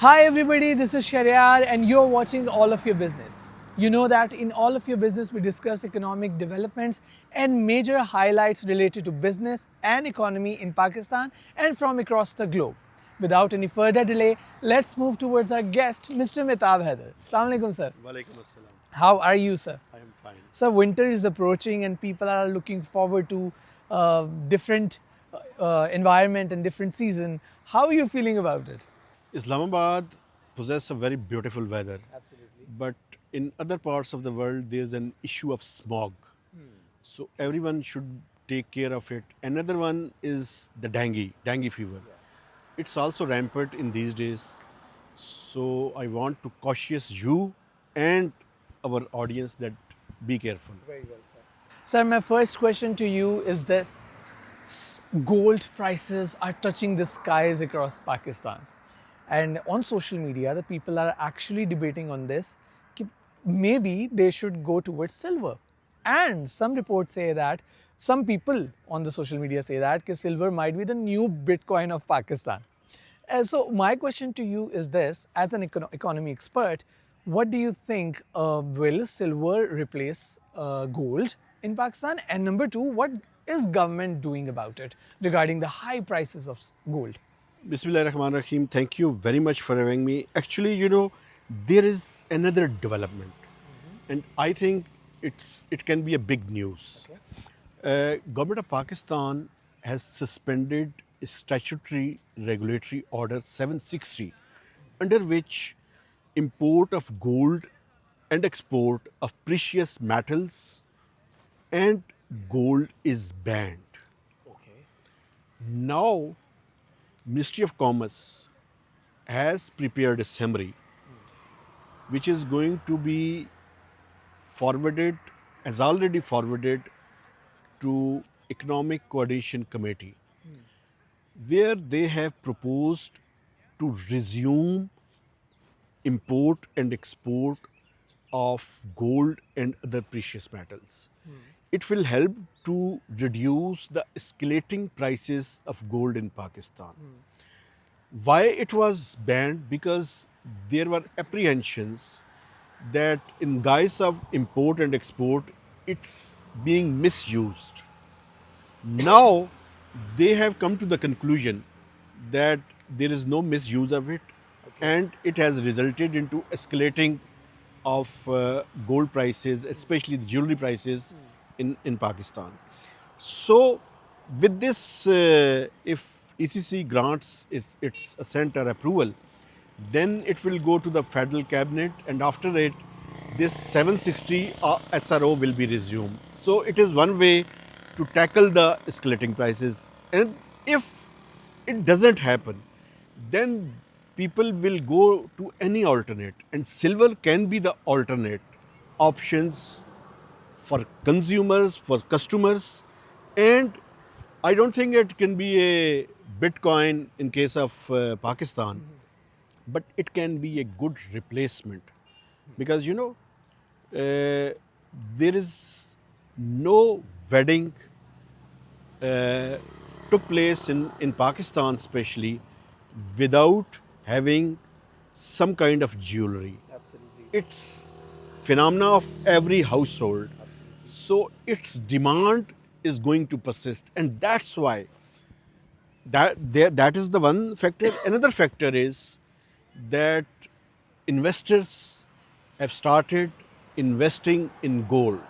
Hi everybody, this is Sheheryar and you're watching All of Your Business. You know that in All of Your Business we discuss economic developments and major highlights related to business and economy in Pakistan and from across the globe. Without any further delay, let's move towards our guest, Mr. Mehtab Haider. Assalamu alaikum, sir. Walaikum assalam. How are you, sir? I am fine. So winter is approaching and people are looking forward to different environment and different season. How are you feeling about it? Islamabad possesses a very beautiful weather, Absolutely. but in other parts of the world there is an issue of smog. So everyone should take care of it. Another one is the dengue fever. It's also rampant in these days. So I want to cautious you and our audience that be careful. Very well, sir. Sir, my first question to you is this. Gold prices are touching the skies across Pakistan. And on social media, the people are actually debating on this. Maybe they should go towards silver. And some reports say that, some people on the social media say that silver might be the new Bitcoin of Pakistan. So my question to you is this, as an economy expert, what do you think, will silver replace gold in Pakistan? And number two, what is government doing about it regarding the high prices of gold? Bismillah Rahman Rahim, thank you very much for having me. Actually, there is another development, and I think it can be a big news. Government of Pakistan has suspended statutory regulatory order 760, under which import of gold and export of precious metals and gold is banned. Now, Ministry of Commerce has prepared a summary which is going to be forwarded, has already forwarded to Economic Coordination Committee, where they have proposed to resume import and export of gold and other precious metals. It will help to reduce the escalating prices of gold in Pakistan. Why it was banned? Because there were apprehensions that in guise of import and export, it's being misused. Now they have come to the conclusion that there is no misuse of it, and it has resulted into escalating of gold prices, especially the jewelry prices in Pakistan. So with this, if ECC grants its assent or approval, then it will go to the federal cabinet, and after it, this 760 SRO will be resumed. So it is one way to tackle the escalating prices. And if it doesn't happen, then people will go to any alternate, and silver can be the alternate options for consumers, for customers, and I don't think it can be a Bitcoin in case of Pakistan, but it can be a good replacement, because there is no wedding took place in Pakistan especially without having some kind of jewelry. Absolutely. It's phenomena of every household. So its demand is going to persist, and that's why that is the one factor. Another factor is that investors have started investing in gold.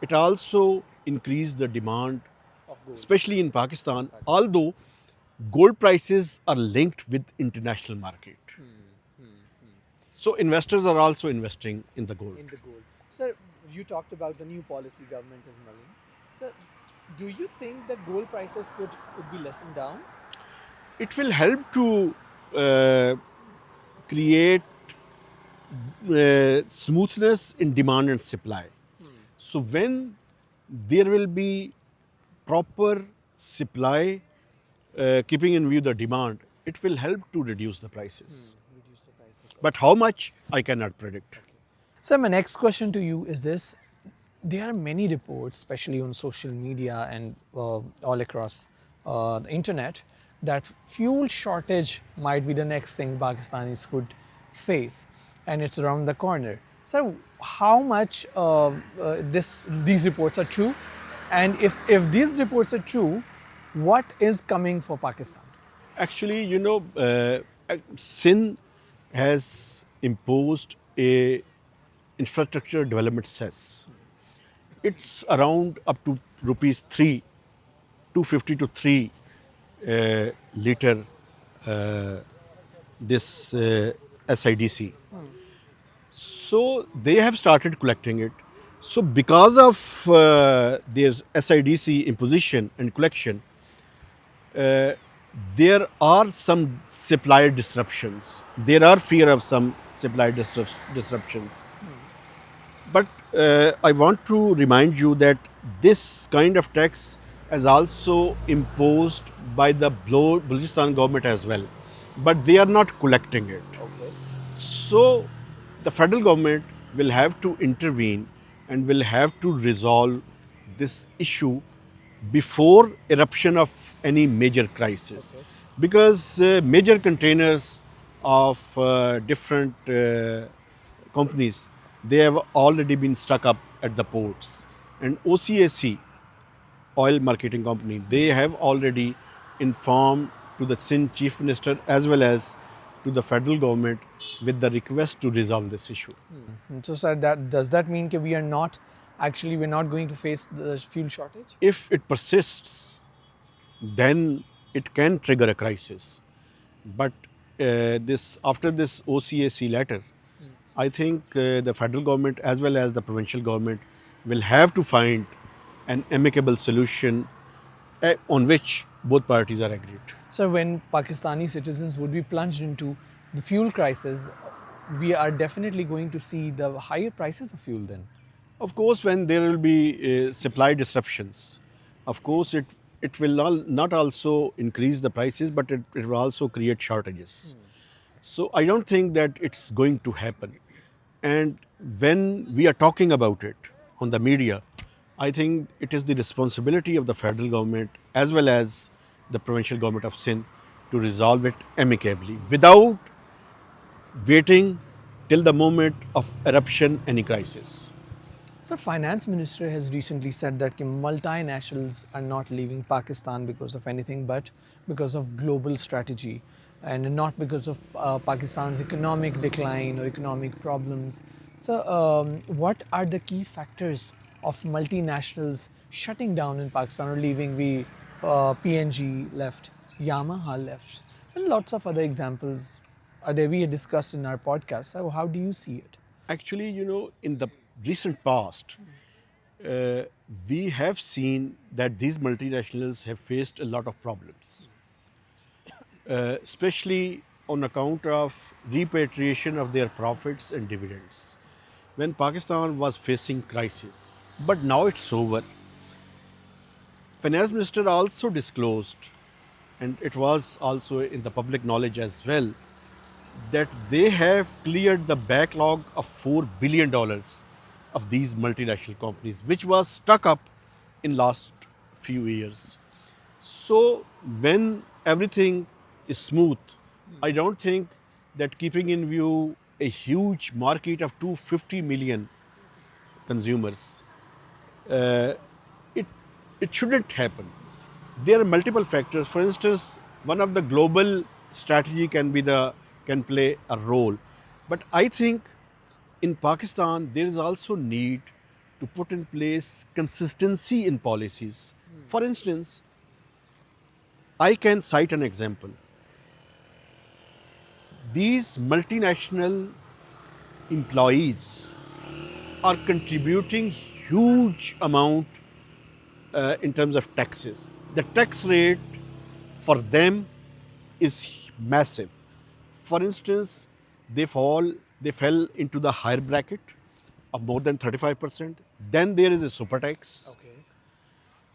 It also increased the demand, especially in Pakistan, although gold prices are linked with international market. So investors are also investing in the gold. In the gold. Sir, you talked about the new policy government is mulling. Sir, do you think that gold prices could be lessened down? It will help to create smoothness in demand and supply. So when there will be proper supply, keeping in view the demand, it will help to reduce the prices. Reduce the prices. But how much, I cannot predict. Sir, my next question to you is this. There are many reports, especially on social media and all across the internet, that fuel shortage might be the next thing Pakistanis could face, and it's around the corner. So, how much these reports are true, and if these reports are true, what is coming for Pakistan? Actually, Sindh has imposed a infrastructure development cess. It's around up to rupees 3, 250 to 3 liter this SIDC. So they have started collecting it. So because of their SIDC imposition and collection, uh, there are some supply disruptions. There are fear of some supply disruptions. But I want to remind you that this kind of tax is also imposed by the Balochistan government as well, but they are not collecting it. Okay. So the federal government will have to intervene and will have to resolve this issue before eruption of any major crisis, Okay. because major containers of different companies, they have already been stuck up at the ports, and OCAC, oil marketing company, they have already informed to the Sindh chief minister as well as to the federal government with the request to resolve this issue. So, sir, that does that mean that we're not going to face the fuel shortage? If it persists, then it can trigger a crisis. But this after this OCAC letter, I think the federal government as well as the provincial government will have to find an amicable solution on which both parties are agreed. So, when Pakistani citizens would be plunged into the fuel crisis, we are definitely going to see the higher prices of fuel then. Of course, when there will be supply disruptions, of course it will not also increase the prices, but it will also create shortages. So I don't think that it's going to happen. And when we are talking about it on the media, I think it is the responsibility of the federal government as well as the provincial government of Sindh to resolve it amicably without waiting till the moment of eruption any crisis. So, Finance Minister has recently said that multinationals are not leaving Pakistan because of anything but because of global strategy and not because of Pakistan's economic decline or economic problems. So, what are the key factors of multinationals shutting down in Pakistan or leaving? PNG left, Yamaha left, and lots of other examples are there we discussed in our podcast. So, how do you see it? Actually, in the recent past, uh, we have seen that these multinationals have faced a lot of problems, especially on account of repatriation of their profits and dividends. When Pakistan was facing crisis, but now it's over. Finance Minister also disclosed, and it was also in the public knowledge as well, that they have cleared the backlog of $4 billion of these multinational companies, which was stuck up in last few years. So when everything is smooth, I don't think that keeping in view a huge market of 250 million consumers, uh, it it shouldn't happen. There are multiple factors. For instance, one of the global strategy can play a role, but I think in Pakistan there is also need to put in place consistency in policies. For instance, I can cite an example. These multinational employees are contributing huge amount in terms of taxes. The tax rate for them is massive. For instance, they fell into the higher bracket of more than 35%. Then there is a super tax. Okay.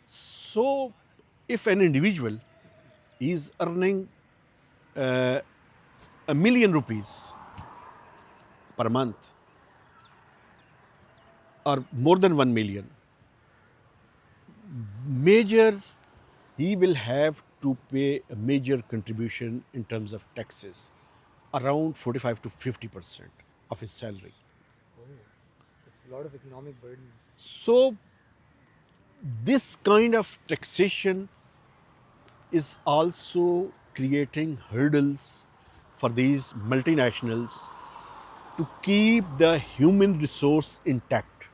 So, if an individual is earning uh, a million rupees per month or more than 1 million, major he will have to pay a major contribution in terms of taxes, around 45 to 50% of his salary. It's a lot of economic burden. So, this kind of taxation is also creating hurdles for these multinationals to keep the human resource intact.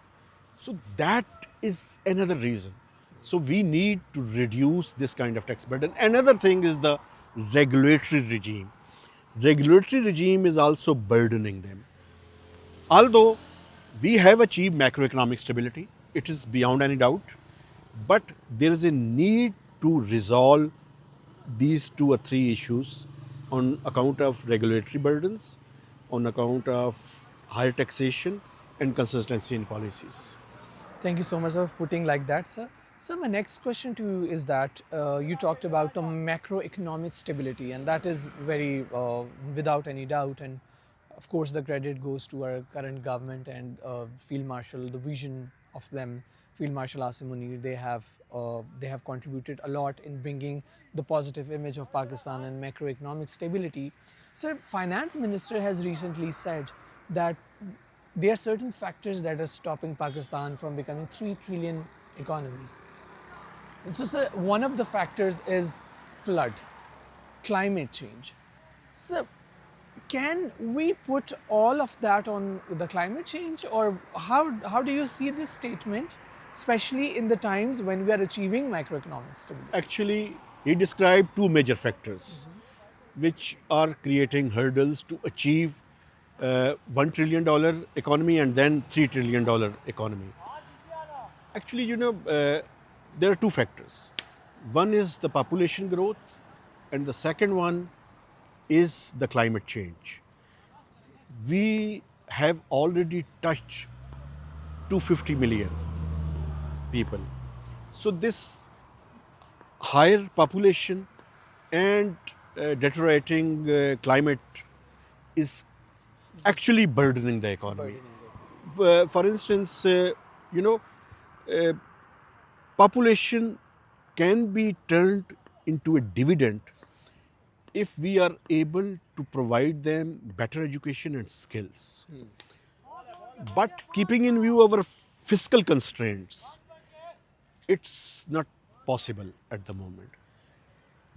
So that is another reason. So we need to reduce this kind of tax burden. Another thing is the regulatory regime. Regulatory regime is also burdening them. Although we have achieved macroeconomic stability, it is beyond any doubt, but there is a need to resolve these two or three issues on account of regulatory burdens, on account of higher taxation and consistency in policies. Thank you so much for putting like that, sir. So my next question to you is that you talked about the macroeconomic stability, and that is very without any doubt. And of course, the credit goes to our current government and Field Marshal, the vision of them, Field Marshal Asim Munir. They have contributed a lot in bringing the positive image of Pakistan and macroeconomic stability. Sir, Finance Minister has recently said that there are certain factors that are stopping Pakistan from becoming 3 trillion economy. So, sir, one of the factors is flood, climate change. So, can we put all of that on the climate change, or how do you see this statement, especially in the times when we are achieving macroeconomic stability? Actually, he described two major factors which are creating hurdles to achieve $1 trillion economy and then $3 trillion economy. Actually, there are two factors. One is the population growth, and the second one is the climate change. We have already touched 250 million people. So, this higher population and deteriorating climate is actually burdening the economy. For instance, you know, uh, population can be turned into a dividend if we are able to provide them better education and skills. But keeping in view our fiscal constraints, it's not possible at the moment.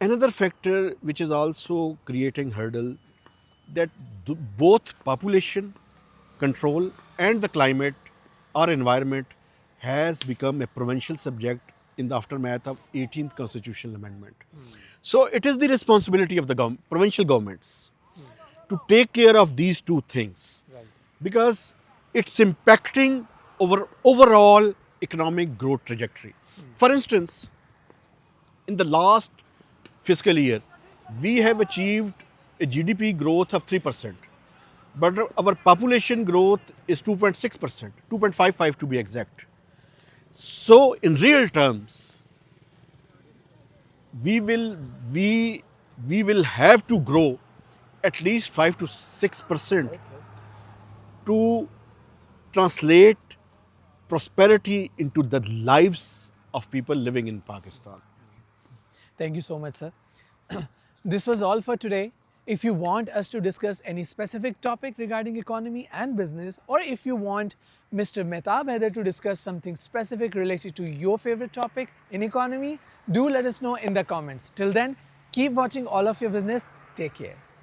Another factor which is also creating hurdle, that both population control and the climate or environment has become a provincial subject in the aftermath of 18th constitutional amendment. So it is the responsibility of the provincial governments to take care of these two things, because it's impacting overall economic growth trajectory. For instance, in the last fiscal year, we have achieved a GDP growth of 3%, but our population growth is 2.6%, 2.55 to be exact. So, in real terms, we will we we will have to grow at least 5 to 6% to translate prosperity into the lives of people living in Pakistan. Thank you so much, sir. This was all for today. If you want us to discuss any specific topic regarding economy and business, or if you want Mr. Mehtab Haider to discuss something specific related to your favorite topic in economy, do let us know in the comments. Till then, keep watching All of Your Business. Take care.